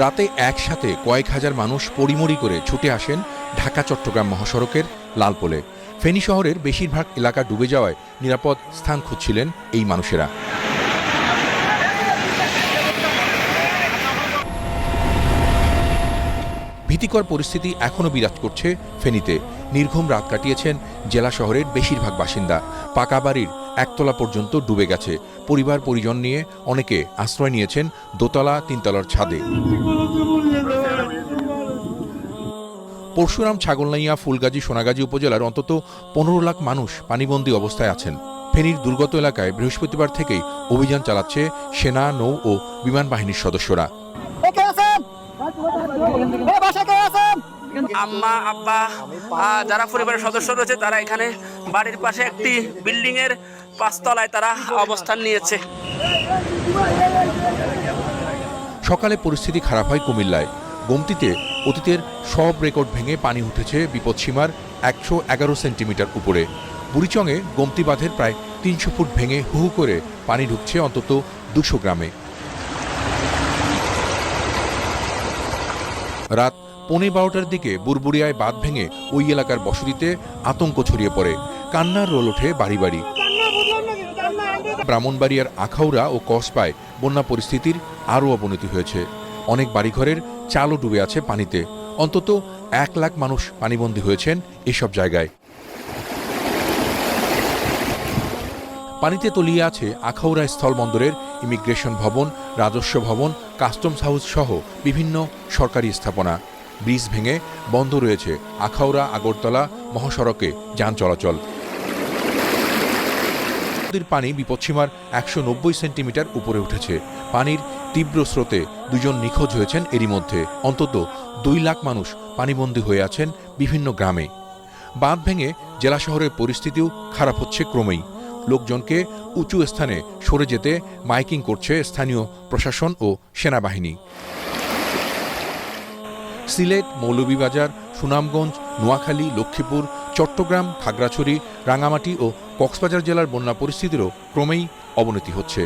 রাতে একসাথে কয়েক হাজার মানুষ পড়িমড়ি করে ছুটে আসেন ঢাকা চট্টগ্রাম মহাসড়কের লালপোলে। ফেনী শহরের বেশিরভাগ এলাকা ডুবে যাওয়ায় নিরাপদ স্থান খুঁজছিলেন এই মানুষেরা। ভীতিকর পরিস্থিতি এখনও বিরাজ করছে ফেনীতে। নির্ঘুম রাত কাটিয়েছেন জেলা শহরের বেশিরভাগ বাসিন্দা। পাকা বাড়ির একতলা পর্যন্ত ডুবে গেছে। পরিবার পরিজন নিয়ে অনেকে আশ্রয় নিয়েছেন দোতলা তিনতলার ছাদে। পরশুরাম, ছাগলনাইয়া, ফুলগাজী, সোনাগাজী উপজেলার অন্তত 15 লাখ মানুষ পানিবন্দী অবস্থায় আছেন। ফেনীর দুর্গত এলাকায় বৃহস্পতিবার থেকেই অভিযান চালাচ্ছে সেনা, নৌ ও বিমান বাহিনীর সদস্যরা। আম্মা, আব্বা, যারা পরিবারের সদস্য রয়েছে তারা এখানে বাড়ির পাশে একটি বিল্ডিং এর 5 তলায় তারা অবস্থান নিয়েছে। সকালে পরিস্থিতি খারাপ হয় কুমিল্লায়। গোমতীতে অতীতের সব রেকর্ড ভেঙে পানি উঠেছে বিপদসীমার 111 সেন্টিমিটার উপরে। বুড়িচংয়ে গোমতী বাঁধের প্রায় 300 ফুট ভেঙে হু হু করে পানি ঢুকছে অন্তত 200 গ্রামে। রাত 11:15টার দিকে বুরবুরিয়ায় বাঁধ ভেঙে ওই এলাকার বসতিতে আতঙ্ক ছড়িয়ে পড়ে। কান্নার রোল ওঠে বাড়ি বাড়ি। ব্রাহ্মণবাড়িয়ার আখাউড়া ও কসবায় বন্যা পরিস্থিতির আরও অবনতি হয়েছে। অনেক বাড়িঘরের চালও ডুবে আছে পানিতে। অন্তত 1 লাখ মানুষ পানিবন্দী হয়েছেন এসব জায়গায়। পানিতে তলিয়ে আছে আখাউড়া স্থলবন্দরের ইমিগ্রেশন ভবন, রাজস্ব ভবন, কাস্টমস হাউস সহ বিভিন্ন সরকারি স্থাপনা। ব্রিজ ভেঙে বন্ধ রয়েছে আখাউড়া আগরতলা মহাসড়কে যান চলাচল। নদীর পানি বিপদসীমার 190 সেন্টিমিটার উপরে উঠেছে। পানির তীব্র স্রোতে 2 জন নিখোঁজ হয়েছেন এরই মধ্যে। অন্তত 2 লাখ মানুষ পানিবন্দী হয়ে আছেন বিভিন্ন গ্রামে। বাঁধ ভেঙে জেলা শহরের পরিস্থিতিও খারাপ হচ্ছে ক্রমেই। লোকজনকে উঁচু স্থানে সরে যেতে মাইকিং করছে স্থানীয় প্রশাসন ও সেনাবাহিনী। সিলেট, মৌলভীবাজার, সুনামগঞ্জ, নোয়াখালী, লক্ষ্মীপুর, চট্টগ্রাম, খাগড়াছড়ি, রাঙামাটি ও কক্সবাজার জেলার বন্যা পরিস্থিতিরও ক্রমেই অবনতি হচ্ছে।